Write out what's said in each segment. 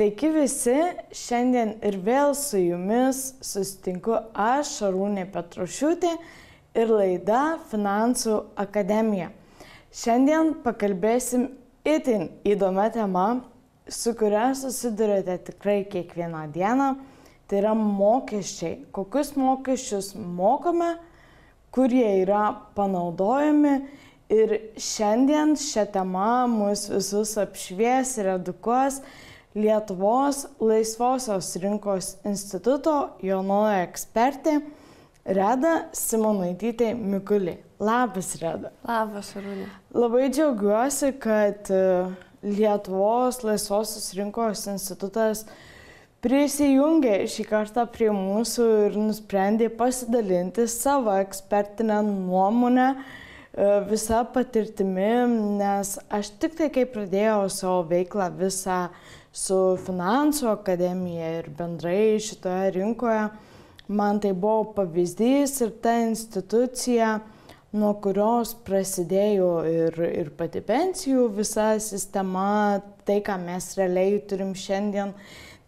Sveiki visi, šiandien ir vėl su jumis susitinku aš, Šarūnė Petrošiūtė ir laida Finansų akademija. Šiandien pakalbėsim itin įdomią temą, su kuria susidurite tikrai kiekvieną dieną. Tai yra mokesčiai. Kokius mokesčius mokame, kurie yra panaudojami. Ir šiandien šią temą mus visus apšvies ir edukuos Lietuvos laisvosios rinkos instituto jaunoji ekspertė Reda Simonaitytė Mikulė. Labas, Reda. Labas, Šarūnė. Labai džiaugiuosi, kad Lietuvos laisvosios rinkos institutas prisijungė šį kartą prie mūsų ir nusprendė pasidalinti savo ekspertinę nuomonę visą patirtimi, nes aš tik tai, kai pradėjau savo veiklą visą su Finansų akademija ir bendrai šitoje rinkoje, man tai buvo pavyzdys ir ta institucija, nuo kurios prasidėjo ir pati pensijų visa sistema, tai, ką mes realiai turim šiandien.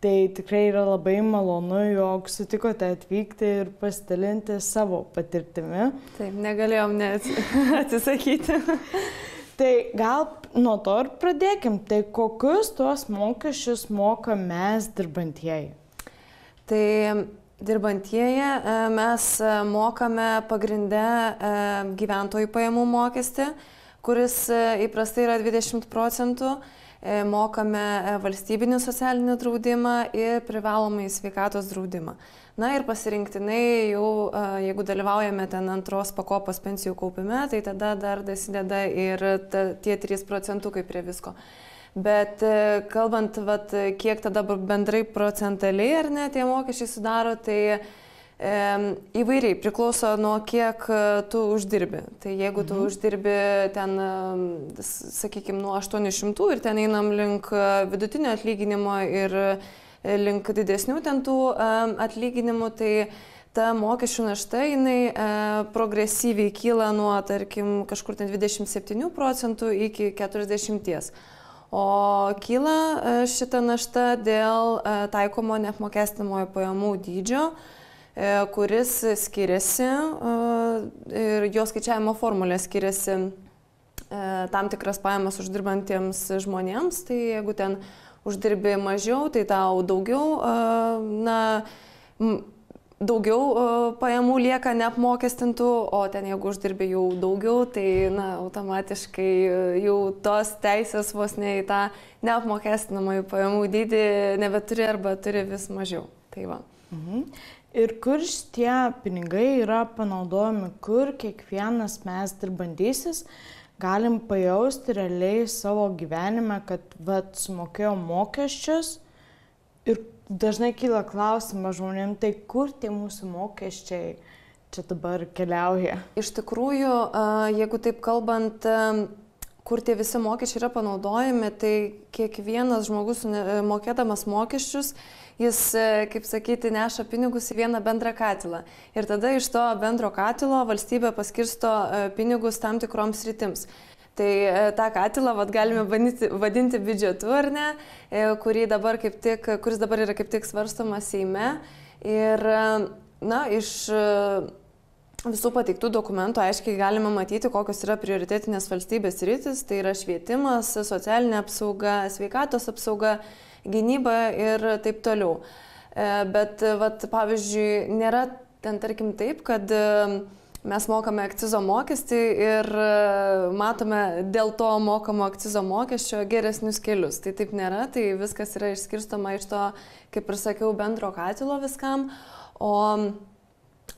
Tai tikrai yra labai malonu, jog sutikote atvykti ir pasidalinti savo patirtimi. Taip, negalėjom net atsisakyti. Tai gal nuo to ir pradėkim. Tai kokius tuos mokesčius moka mes dirbantieji? Tai dirbantieji mes mokame pagrindę gyventojų pajamų mokestį, kuris įprastai yra 20%. Mokame valstybinį socialinį draudimą ir privalomąjį sveikatos draudimą. Na ir pasirinktinai jau, jeigu dalyvaujame ten antros pakopos pensijų kaupime, tai tada dar dasideda ir tie 3% prie visko. Bet kalbant, kiek tada bendrai procentaliai ar ne tie mokesčiai sudaro, tai įvairiai priklauso nuo kiek tu uždirbi. Tai jeigu tu uždirbi ten, sakykime, nuo 800 ir ten einam link vidutinio atlyginimo ir link didesnių ten tų atlyginimų, tai ta mokesčių našta jinai progresyviai kyla nuo, tarkim, kažkur ten 27% iki 40%. O kyla šita našta dėl taikomo neapmokestinamojo pajamų dydžio, kuris skiriasi ir jo skaičiavimo formulė skiriasi tam tikras pajamas uždirbantiems žmonėms. Tai jeigu ten uždirbi mažiau, tai tau daugiau pajamų lieka neapmokestintų, o ten jeigu uždirbi jau daugiau, tai automatiškai jau tos teisės vos ne į tą neapmokestinamąjį pajamų dydį nebeturi arba turi vis mažiau. Tai va. Ir kur šitie pinigai yra panaudojami, kur kiekvienas mes dirbantysis galim pajausti realiai savo gyvenime, kad sumokėjau mokesčius ir dažnai kyla klausimas žmonėm, tai kur tie mūsų mokesčiai čia dabar keliauja? Iš tikrųjų, jeigu taip kalbant, kur tie visi mokesčiai yra panaudojami, tai kiekvienas žmogus mokėdamas mokesčius, jis, kaip sakyti, neša pinigus į vieną bendrą katilą. Ir tada iš to bendro katilo valstybė paskirsto pinigus tam tikroms sritims. Tai tą katilą galime vadinti biudžetu, ar ne, kuris dabar yra kaip tik svarstomas Seime. Ir iš visų pateiktų dokumentų aiškiai galime matyti, kokios yra prioritetinės valstybės sritis. Tai yra švietimas, socialinė apsauga, sveikatos apsauga, gynyba ir taip toliau. Bet, pavyzdžiui, nėra ten, tarkim, taip, kad mes mokame akcizo mokestį ir matome dėl to mokamo akcizo mokesčio geresnius kelius. Tai taip nėra, tai viskas yra išskirstoma iš to, kaip ir sakiau, bendro katilo viskam. O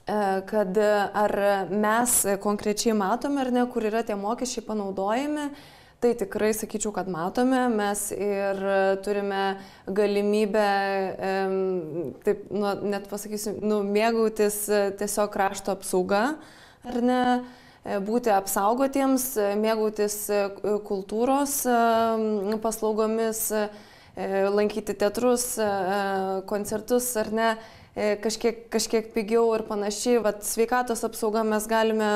kad ar mes konkrečiai matome ar ne, kur yra tie mokesčiai panaudojami, tai tikrai sakyčiau, kad matome. Mes ir turime galimybę, taip, net pasakysiu, mėgautis tiesiog krašto apsauga, ar ne, būti apsaugotiems, mėgautis kultūros paslaugomis, lankyti teatrus, koncertus, ar ne, kažkiek pigiau ir panašiai. Sveikatos apsauga mes galime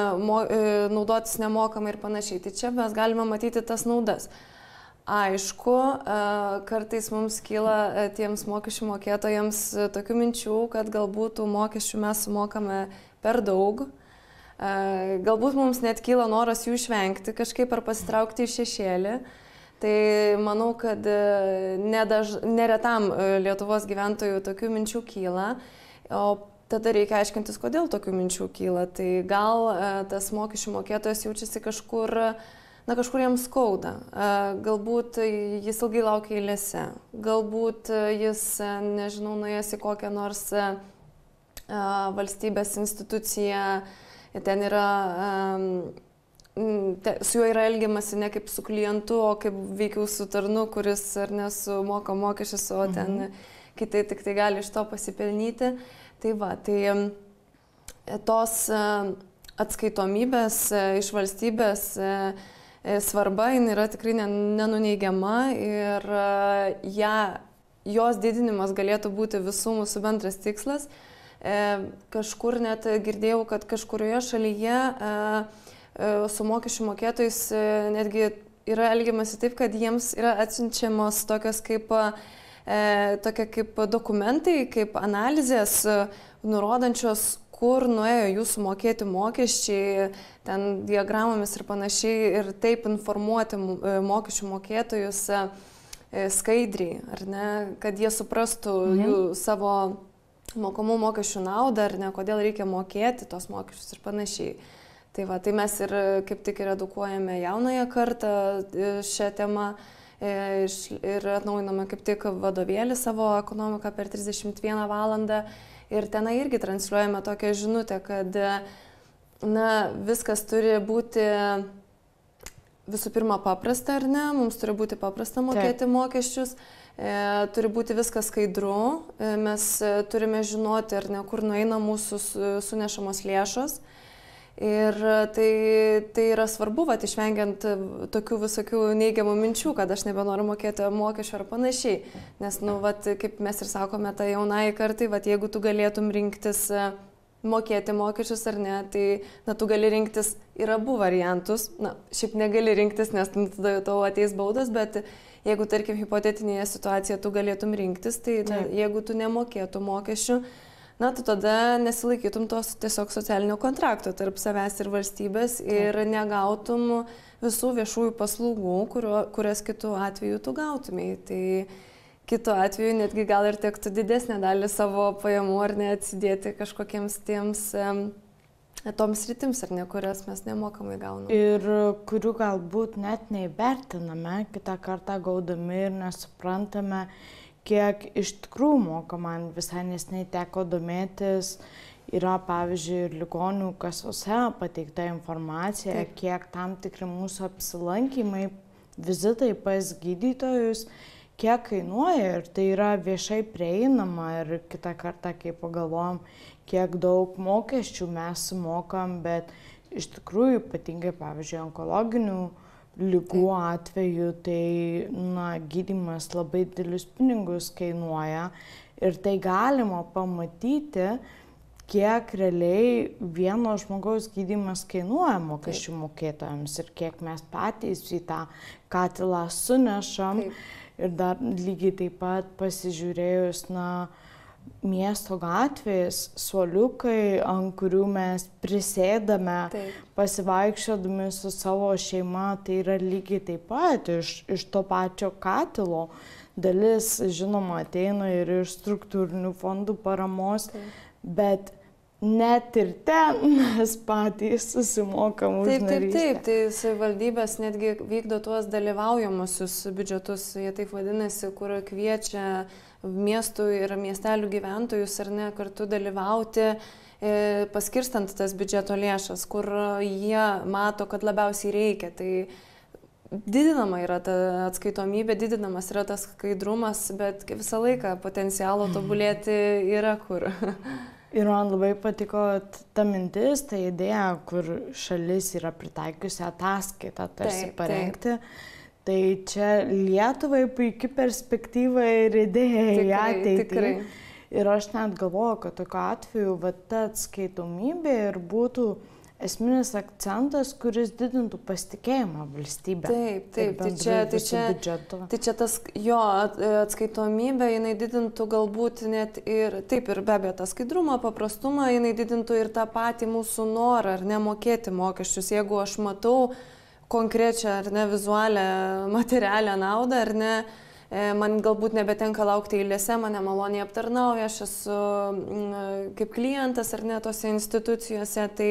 naudotis nemokamai ir panašiai. Tai čia mes galime matyti tas naudas. Aišku, kartais mums kyla tiems mokesčių mokėtojams tokių minčių, kad galbūt tų mokesčių mes sumokame per daug. Galbūt mums net kyla noras jų išvengti kažkaip ar pasitraukti į šešėlį. Tai manau, kad neretam Lietuvos gyventojų tokių minčių kyla. O tada reikia aiškintis, kodėl tokių minčių kyla. Tai gal tas mokesčių mokėtojas jaučiasi kažkur jam skauda. Galbūt jis ilgai laukia eilėse. Galbūt jis, nežinau, nuėjęs į kokią nors valstybės instituciją, ten yra, su juo yra elgiamasi ne kaip su klientu, o kaip veikiau su tarnu, kuris ar nesumoka mokesčius, o ten kitai tik tai gali iš to pasipelnyti. Tai va, tai tos atskaitomybės iš valstybės svarba, jin yra tikrai nenuneigiama ir jos didinimas galėtų būti visų mūsų bendras tikslas. Kažkur net girdėjau, kad kažkurioje šalyje su mokesčių mokėtojais netgi yra elgiamasi taip, kad jiems yra atsiunčiamos tokios kaip dokumentai, kaip analizės, nurodančios, kur nuėjo jūsų mokėti mokesčiai, ten diagramomis ir panašiai, ir taip informuoti mokesčių mokėtojus skaidriai, ar ne, kad jie suprastų jų savo mokamų mokesčių naudą, ar ne, kodėl reikia mokėti tos mokesčius ir panašiai. Tai va, tai mes ir kaip tik ir edukuojame jaunąją kartą šią temą ir atnaujiname kaip tik vadovėlį savo ekonomiką per 31 valandą. Ir tenai irgi transliuojame tokią žinutę, kad viskas turi būti visų pirma paprasta, ar ne? Mums turi būti paprasta mokėti mokesčius, turi būti viskas skaidru, mes turime žinoti, ar ne, kur nueina mūsų sunešamos lėšos. Ir tai yra svarbu, išvengiant tokių visokių neigiamų minčių, kad aš nebenoriu mokėti mokesčių ar panašiai. Nes, kaip mes ir sakome, tai jaunai kartai, jeigu tu galėtum rinktis mokėti mokesčius ar ne, tai tu gali rinktis ir abu variantus. Šiaip negali rinktis, nes tada tau ateis baudas, bet jeigu, tarkim, hipotetinėje situacijoje tu galėtum rinktis, tai jeigu tu nemokėtum mokesčių, tu tada nesilaikytum tos tiesiog socialinio kontrakto tarp savęs ir valstybės ir negautum visų viešųjų paslaugų, kurias kitu atveju tu gautumai. Tai kitu atveju netgi gal ir tektų didesnę dalį savo pajamų ar ne atsidėti kažkokiems toms sritims, ar ne, kurias mes nemokamai gauname. Ir kurių galbūt net neįvertiname, kitą kartą gaudami ir nesuprantame, kiek iš tikrųjų moka. Man visai nesnei teko domėtis, yra pavyzdžiui ir ligonių kasose pateikta informacija, kiek tam tikri mūsų apsilankymai, vizitai pas gydytojus, kiek kainuoja ir tai yra viešai prieinama ir kitą kartą, kai pagalvojam, kiek daug mokesčių mes sumokam, bet iš tikrųjų ypatingai, pavyzdžiui, onkologinių ligų atveju, tai gydymas labai didelius pinigus kainuoja ir tai galima pamatyti, kiek realiai vieno žmogaus gydymas kainuoja mokesčių mokėtojams ir kiek mes patys į tą katilą sunešam. Ir dar lygiai taip pat pasižiūrėjus, miesto gatvės, suoliukai, ant kurių mes prisėdame, pasivaikščiodami su savo šeima, tai yra lygiai taip pat iš to pačio katilo. Dalis, žinoma, ateina ir iš struktūrinių fondų paramos, bet net ir ten mes patys susimokam už narystę. Taip, tai savivaldybės netgi vykdo tuos dalyvaujamosius biudžetus, jie taip vadinasi, kur kviečia miestų ir miestelių gyventojus ar ne kartu dalyvauti, paskirstant tas biudžeto lėšas, kur jie mato, kad labiausiai reikia. Tai didinama yra ta atskaitomybė, didinamas yra tas skaidrumas, bet visą laiką potencialo tobulėti yra kur. Ir man labai patiko ta mintis, ta idėja, kur šalis yra pritaikiusi ataskaitą tarsi parengti. Tai čia Lietuvai puikia perspektyva ir idėja į ateitį. Ir aš net galvoju, kad tokiu atveju ta atskaitomybė ir būtų esminis akcentas, kuris didintų pasitikėjimą valstybę. Taip, tai čia tas jo atskaitomybė, jinai didintų galbūt net ir, taip ir be abejo, tą skaidrumą, paprastumą, jinai didintų ir tą patį mūsų norą, ar ne, mokėti mokesčius. Jeigu aš matau konkrečią, ar ne, vizualią, materialią naudą, ar ne, man galbūt nebetenka laukti eilėse, mane maloniai aptarnauja, aš esu kaip klientas ar ne tose institucijose, tai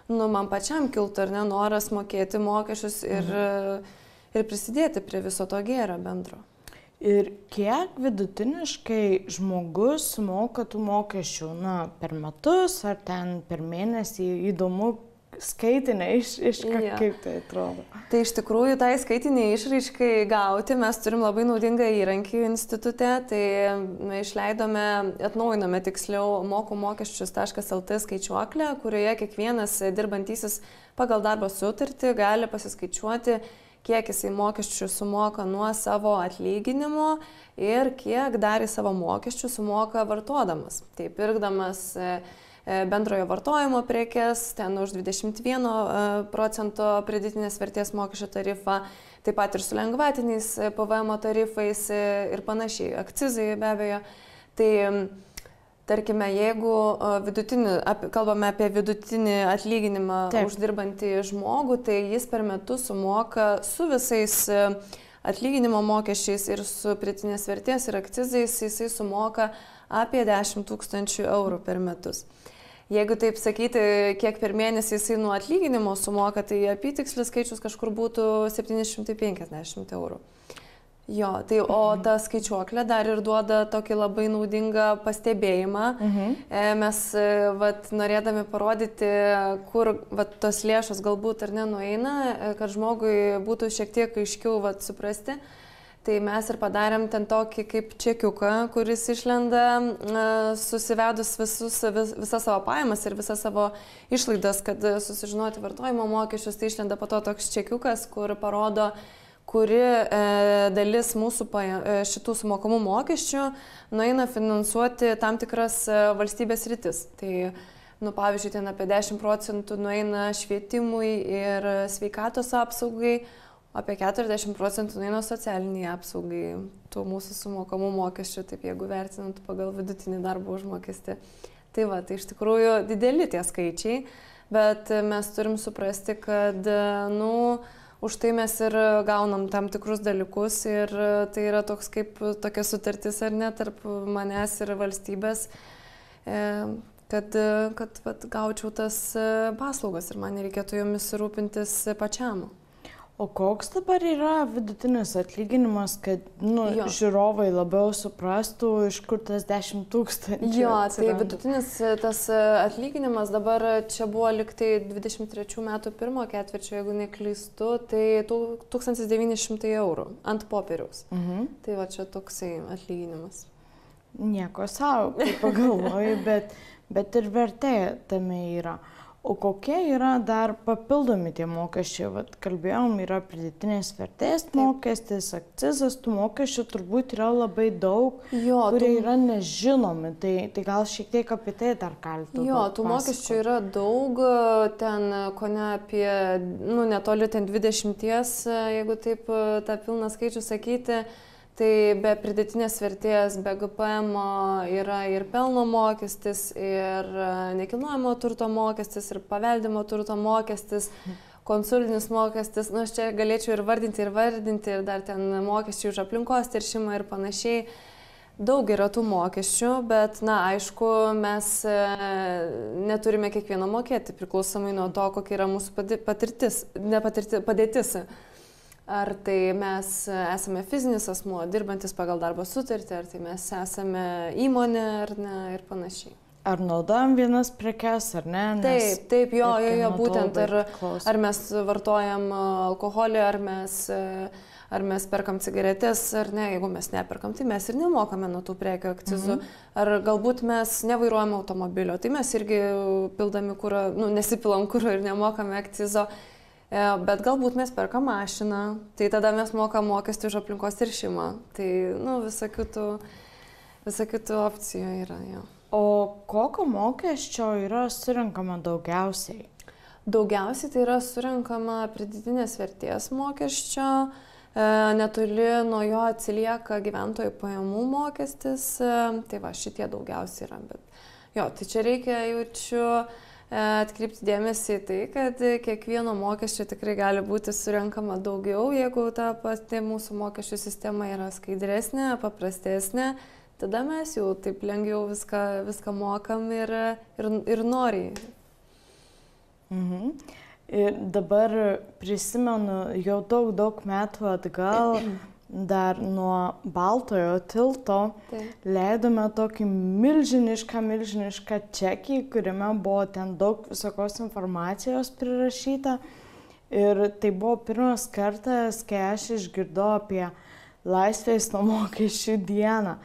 man pačiam kiltų ar ne noras mokėti mokesčius ir prisidėti prie viso to gėrio bendro. Ir kiek vidutiniškai žmogus sumoka tų mokesčių, per metus ar ten per mėnesį, įdomu, skaitinė išraiška, kaip tai atrodo? Tai iš tikrųjų, tai skaitinė išraiškai gauti mes turim labai naudingą įrankį institute, tai atnaujinome tiksliau mokumokesčius.lt skaičiuoklę, kurioje kiekvienas dirbantysis pagal darbo sutartį gali pasiskaičiuoti, kiek jisai mokesčių sumoka nuo savo atlyginimo ir kiek dar į savo mokesčių sumoka vartodamas. Tai pirkdamas bendrojo vartojimo prekes, ten už 21% pridėtinės vertės mokesčio tarifą, taip pat ir su lengvatiniais PVM tarifais ir panašiai, akcizai be abejo. Tai tarkime, jeigu kalbame apie vidutinį atlyginimą uždirbantį žmogų, tai jis per metus sumoka su visais atlyginimo mokesčiais ir su pridėtinės vertės ir akcizais, jisai sumoka apie 10 000 eurų per metus. Jeigu taip sakyti, kiek per mėnesį jisai nuo atlyginimo sumoka, tai apytikslis skaičius kažkur būtų 750 eurų. Jo, tai o ta skaičiuoklė dar ir duoda tokį labai naudingą pastebėjimą. Mes norėdami parodyti, kur tos lėšos galbūt ar nenueina, kad žmogui būtų šiek tiek aiškiau suprasti. Tai mes ir padarėm ten tokį kaip čekiuką, kuris išlenda susivedus visas savo pajamas ir visas savo išlaidas, kad susižinoti vartojimo mokesčius, tai išlenda po to toks čekiukas, kur parodo, kuri dalis mūsų šitų sumokamų mokesčių nueina finansuoti tam tikras valstybės sritis. Tai, pavyzdžiui, ten apie 10% nueina švietimui ir sveikatos apsaugai, apie 40% nueina socialiniai apsaugai tų mūsų sumokamų mokesčių, taip jeigu vertinant pagal vidutinį darbo užmokestį. Tai tai iš tikrųjų dideli tie skaičiai, bet mes turim suprasti, kad, už tai mes ir gaunam tam tikrus dalykus ir tai yra toks kaip tokia sutartis ar ne tarp manęs ir valstybės, kad gaučiau tas paslaugas ir man nereikėtų jomis rūpintis pačiam. O koks dabar yra vidutinis atlyginimas, kad žiūrovai labiau suprastų, iš kur tas 10 000? Jo, tai vidutinis tas atlyginimas dabar čia buvo liktai 23 metų pirmo ketvirčio, jeigu neklystu, tai 1900 eurų ant popieriaus. Tai čia toksai atlyginimas. Nieko savo, kaip pagalvoju, bet ir vertė tame yra. O kokie yra dar papildomi tie mokesčiai? Kalbėjom, yra pridėtinės vertės mokestis, akcizas, tų mokesčių turbūt yra labai daug, kurie yra nežinomi. Tai gal šiek tiek apie tai dar galite. Jo, tų mokesčių yra daug, ten kone apie, netoli ten 20, jeigu taip tą pilną skaičių sakyti. Tai be pridėtinės vertės, be GPM yra ir pelno mokestis, ir nekilnojamo turto mokestis, ir paveldimo turto mokestis, konsulinis mokestis. Aš čia galėčiau ir vardinti, ir dar ten mokesčiai už aplinkos teršimą ir panašiai. Daug yra tų mokesčių, bet, aišku, mes neturime kiekvieno mokėti, priklausomai nuo to, kokia yra mūsų padėtis. Ar tai mes esame fizinis asmuo, dirbantis pagal darbo sutartį, ar tai mes esame įmonė, ar ne, ir panašiai. Ar naudojam vienas prekes, ar ne? Taip, jo, būtent, ar mes vartojam alkoholį, ar mes perkam cigaretės, ar ne, jeigu mes neperkam, tai mes ir nemokame nuo tų prekių akcizų. Ar galbūt mes nevairuojam automobilio, tai mes irgi pildami kurą, nesipilam kurą ir nemokame akcizo. Bet galbūt mes perkam mašiną, tai tada mes mokam mokestį už aplinkos teršimą. Tai, visokių tų opcijų yra, jo. O kokio mokesčio yra surinkama daugiausiai? Daugiausiai tai yra surenkama pridėtinės vertės mokesčio, netoli nuo jo atsilieka gyventojų pajamų mokestis, tai va šitie daugiausiai yra, bet jo, tai čia reikia jaučiu atkreipti dėmesį į tai, kad kiekvieno mokesčio tikrai gali būti surenkama daugiau, jeigu ta pati mūsų mokesčių sistema yra skaidresnė, paprastesnė, tada mes jau taip lengviau viską mokam ir noriai. Mhm. Ir dabar prisimenu, jau daug metų atgal, dar nuo Baltojo tilto leidome tokį milžinišką čekį, kuriame buvo ten daug visokios informacijos prirašyta. Ir tai buvo pirmas kartas, kai aš išgirdau apie laisvės nuo mokesčių dieną.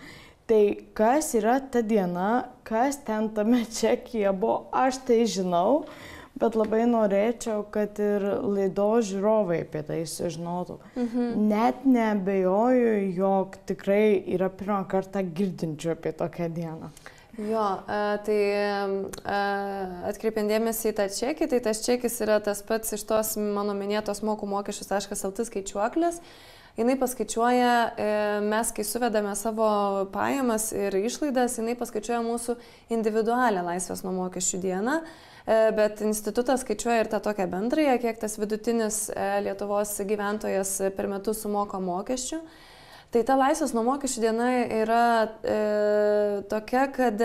Tai kas yra ta diena, kas ten tame čekyje buvo, aš tai žinau. Bet labai norėčiau, kad ir laidos žiūrovai apie tai sužinotų. Net neabejoju, jog tikrai yra pirmą kartą girdinčių apie tokią dieną. Jo, tai atkreipiant dėmesį į tą čekį, tai tas čekis yra tas pats iš tos mano minėtos moku-mokesčius.lt skaičiuoklės. Jinai paskaičiuoja, mes kai suvedame savo pajamas ir išlaidas, jinai paskaičiuoja mūsų individualią laisvės nuo mokesčių dieną. Bet institutas skaičiuoja ir tą tokią bendrąją, kiek tas vidutinis Lietuvos gyventojas per metus sumoka mokesčių. Tai ta laisvės nuo mokesčių diena yra tokia, kad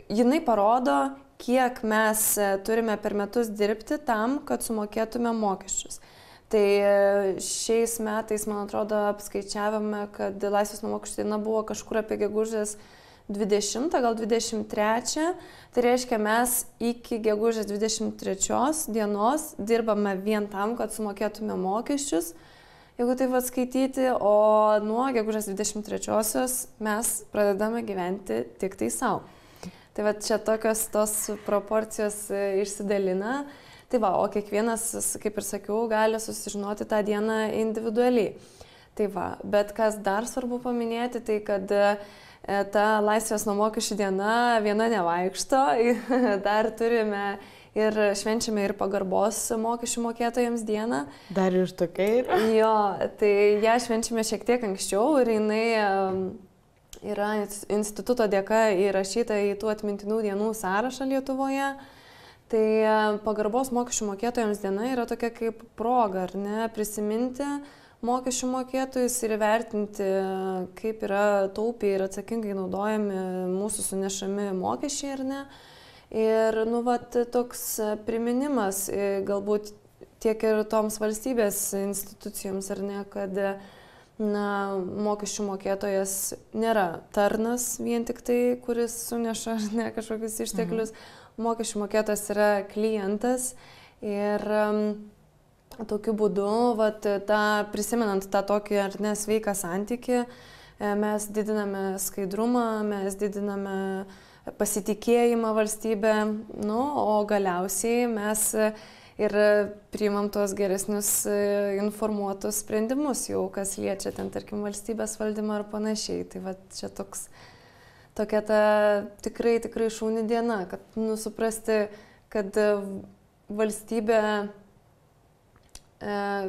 jinai parodo, kiek mes turime per metus dirbti tam, kad sumokėtume mokesčius. Tai šiais metais, man atrodo, apskaičiavome, kad laisvės nuo mokesčių diena buvo kažkur apie gegužės 20, gal 23, tai reiškia mes iki gegužės 23 dienos dirbame vien tam, kad sumokėtume mokesčius, jeigu taip atskaityti, o nuo gegužės 23 mes pradedame gyventi tik tai savo. Tai va čia tokios tos proporcijos išsidalina, tai va, o kiekvienas, kaip ir sakiau, gali susižinoti tą dieną individualiai. Tai va, bet kas dar svarbu paminėti, tai kad ta laisvės nuo mokesčių diena viena nevaikšto, dar turime ir švenčiame ir pagarbos mokesčių mokėtojams dieną. Dar ir tokia yra? Jo, tai ją švenčiame šiek tiek anksčiau ir jinai yra instituto dėka įrašyta į tų atmintinų dienų sąrašą Lietuvoje. Tai pagarbos mokesčių mokėtojams diena yra tokia kaip proga, ar ne, prisiminti mokesčių mokėtojus ir įvertinti, kaip yra taupiai ir atsakingai naudojami mūsų sunešami mokesčiai, ar ne. Ir, toks priminimas galbūt tiek ir toms valstybės institucijoms, ar ne, kad mokesčių mokėtojas nėra tarnas vien tik tai, kuris suneša, ar ne, kažkokius išteklius. Mokesčių mokėtojas yra klientas ir tokiu būdu, prisimenant tą tokį ar nesveiką santykį, mes didiname skaidrumą, mes didiname pasitikėjimą valstybę, o galiausiai mes ir priimam tuos geresnius informuotus sprendimus jau, kas liečia ten, tarkim, valstybės valdymą ar panašiai. Tai čia tokia ta tikrai šauni diena, kad suprasti, kad valstybė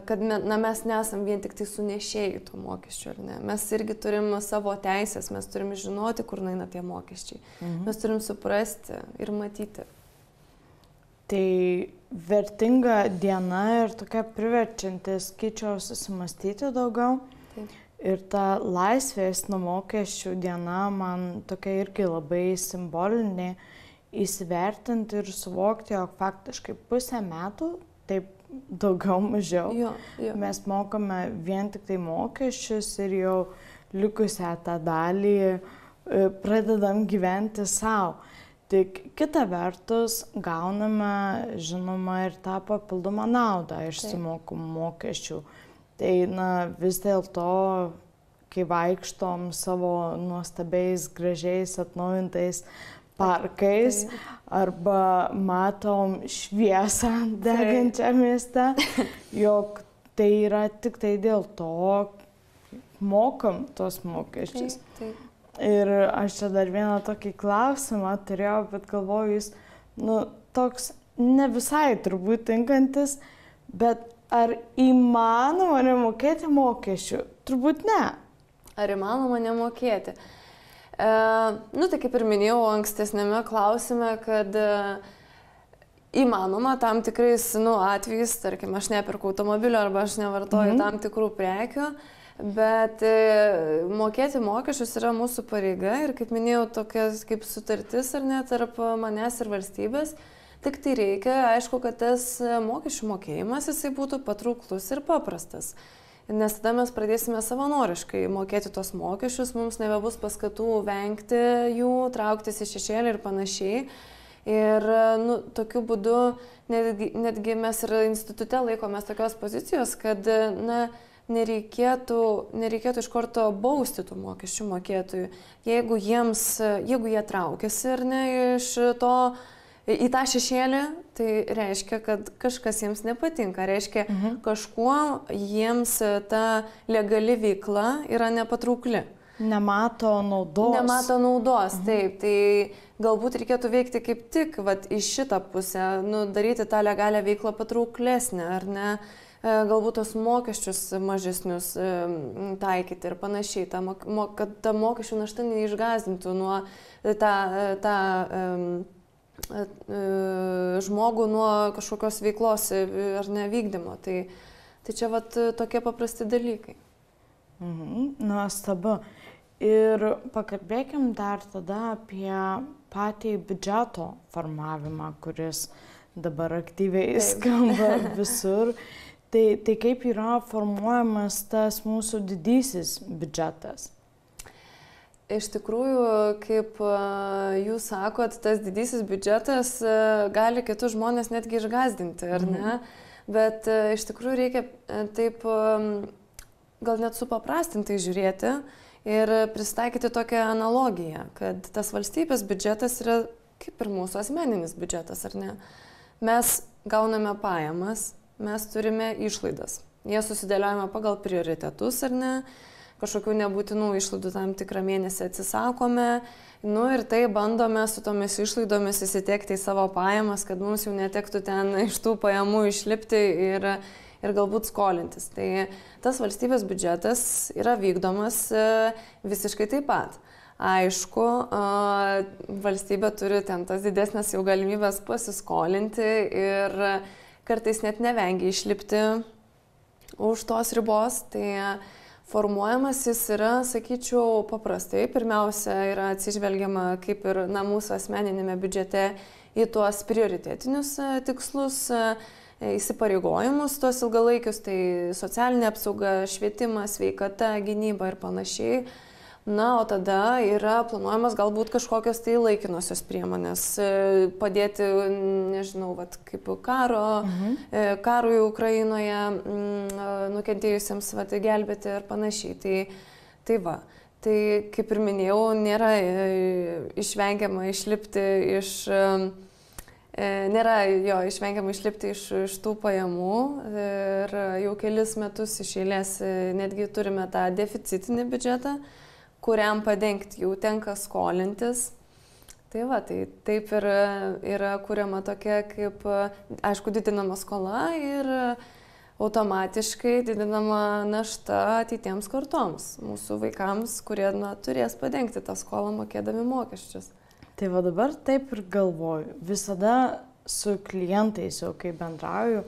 kad mes nesam vien tik tai sunešėjai tų mokesčių, ar ne. Mes irgi turim savo teisės, mes turim žinoti, kur nueina tie mokesčiai. Mes turim suprasti ir matyti. Tai vertinga diena ir tokia priverčianti, skaičiau, susimastyti daugiau. Taip. Ir ta laisvės nuo mokesčių diena man tokia irgi labai simbolinė, įsivertinti ir suvokti, jog faktiškai pusę metų, taip daugiau mažiau, mes mokame vien tik tai mokesčius ir jau likusią tą dalį pradedam gyventi savo. Tik kita vertus gauname, žinoma, ir tą papildomą naudą iš sumokamų mokesčių. Tai vis dėlto, kai vaikštom savo nuostabiais, gražiais, atnaujintais parkais arba matom šviesą degančią mieste, jog tai yra tik tai dėl to, mokam tos mokesčius. Ir aš čia dar vieną tokį klausimą turėjau, bet galvoju, jis toks ne visai turbūt tinkantis, bet ar įmanoma nemokėti mokesčių? Turbūt ne. Ar įmanoma nemokėti? Tai kaip ir minėjau ankstesnėme klausime, kad įmanoma tam tikrais atvejais, tarkim, aš neperku automobilio arba aš nevartoju tam tikrų prekių, bet mokėti mokesčius yra mūsų pareiga ir, kaip minėjau, tokia kaip sutartis ar ne tarp manęs ir valstybės. Tik tai reikia, aišku, kad tas mokesčių mokėjimas jisai būtų patrauklus ir paprastas. Nes tada mes pradėsime savanoriškai mokėti tos mokesčius, mums nebebus paskatų vengti jų, trauktis į šešėlį ir panašiai. Ir tokiu būdu netgi mes ir institute laikomės tokios pozicijos, kad nereikėtų iš karto bausti tų mokesčių mokėtojų. Jeigu jie traukiasi ar ne iš to į tą šešėlį, tai reiškia, kad kažkas jiems nepatinka, reiškia, kažkuo jiems ta legali veikla yra nepatraukli. Nemato naudos. Taip. Tai galbūt reikėtų veikti kaip tik į šitą pusę, daryti tą legalią veiklą patrauklesnę, ar ne, galbūt tos mokesčius mažesnius taikyti ir panašiai, kad ta mokesčių našta neišgąsdintų nuo žmogų nuo kažkokios veiklos ar nevykdymo. Tai čia tokie paprasti dalykai. Nuostabu. Ir pakalbėkim dar tada apie patį biudžeto formavimą, kuris dabar aktyviai skamba visur. Tai kaip yra formuojamas tas mūsų didysis biudžetas? Iš tikrųjų, kaip jūs sakot, tas didysis biudžetas gali kitus žmonės netgi išgąsdinti, ar ne? Bet iš tikrųjų reikia taip gal net supaprastintai žiūrėti ir pristaikyti tokią analogiją, kad tas valstybės biudžetas yra kaip ir mūsų asmeninis biudžetas, ar ne? Mes gauname pajamas, mes turime išlaidas. Jie susidėliojame pagal prioritetus, ar ne? Kažkokių nebūtinų išlaidų tam tikrą mėnesį atsisakome, ir tai bandome su tomis išlaidomis įsitekti į savo pajamas, kad mums jau netektų ten iš tų pajamų išlipti ir galbūt skolintis. Tai tas valstybės biudžetas yra vykdomas visiškai taip pat. Aišku, valstybė turi ten tas didesnės jau galimybės pasiskolinti ir kartais net nevengia išlipti už tos ribos. Tai formuojamas jis yra, sakyčiau, paprastai. Pirmiausia, yra atsižvelgiama kaip ir mūsų asmeninėme biudžete į tuos prioritetinius tikslus, įsipareigojimus, tuos ilgalaikius, tai socialinė apsauga, švietimas, sveikata, gynyba ir panašiai. O tada yra planuojamas galbūt kažkokios tai laikinosios priemonės, padėti, nežinau, kaip karui Ukrainoje, nukentėjusiems gelbėti ir panašiai. Tai kaip ir minėjau, nėra išvengiama išlipti iš tų pajamų ir jau kelis metus iš eilės netgi turime tą deficitinį biudžetą, kuriam padengti jau tenka skolintis. Tai taip ir yra kuriama tokia kaip, aišku, didinama skola ir automatiškai didinama našta ateitiems kartoms, mūsų vaikams, kurie turės padengti tą skolą mokėdami mokesčius. Tai dabar taip ir galvoju. Visada su klientais, jau kai bendrauju,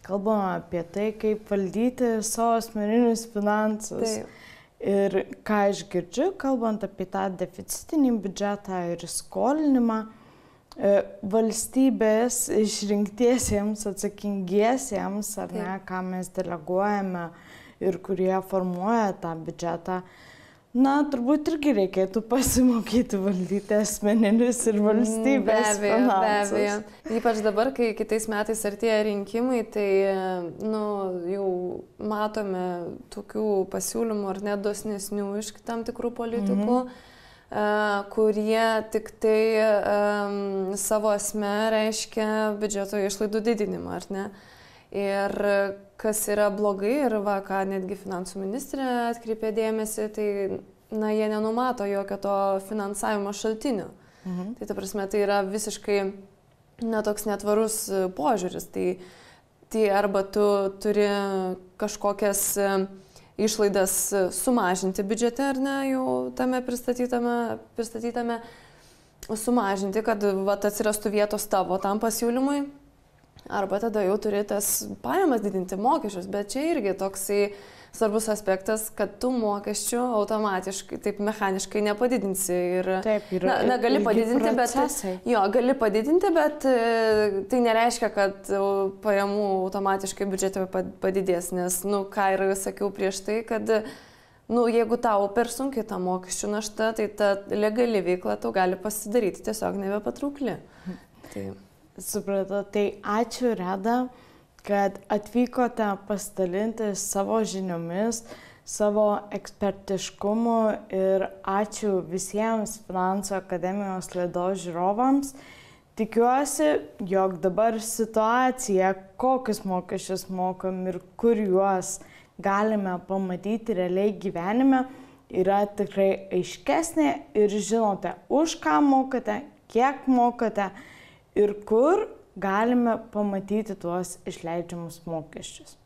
kalbame apie tai, kaip valdyti savo asmeninius finansus. Taip. Ir ką aš girdžiu, kalbant apie tą deficitinį biudžetą ir skolinimą, valstybės išrinktiesiems, atsakingiesiems, ar ne, ką mes deleguojame ir kurie formuoja tą biudžetą, turbūt irgi reikėtų pasimokyti valdyti asmeninius ir valstybės finansus. Be abejo. Ypač dabar, kai kitais metais artėja rinkimai, tai jau matome tokių pasiūlymų ar net dosnesnių iš tam tikrų politikų, kurie tik tai savo esme reiškia biudžeto išlaidų didinimą, ar ne? Ir kas yra blogai, ir ką netgi finansų ministrė atkreipė dėmesį, tai jie nenumato jokio to finansavimo šaltinio. Tai ta prasme, tai yra visiškai toks netvarus požiūris. Tai arba tu turi kažkokias išlaidas sumažinti biudžete, ar ne, jau tame pristatytame sumažinti, kad atsirastų vietos tavo tam pasiūlymui, arba tada jau turi tas pajamas didinti, mokesčius, bet čia irgi toksai svarbus aspektas, kad tu mokesčių automatiškai, taip mechaniškai nepadidinsi. Ir, taip, gali padidinti, gali padidinti, bet tai nereiškia, kad pajamų automatiškai biudžete padidės, nes, ką ir sakiau prieš tai, kad jeigu tau per sunkiai ta mokesčių našta, tai ta legali veikla tau gali pasidaryti tiesiog nebepatraukli. Tai. Supratau, tai ačiū Reda, kad atvykote pasidalinti savo žiniomis, savo ekspertiškumu ir ačiū visiems Finansų akademijos laidos žiūrovams. Tikiuosi, jog dabar situacija, kokius mokesčius mokam ir kur juos galime pamatyti realiai gyvenime, yra tikrai aiškesnė ir žinote, už ką mokate, kiek mokate ir kur galime pamatyti tuos išleidžiamus mokesčius.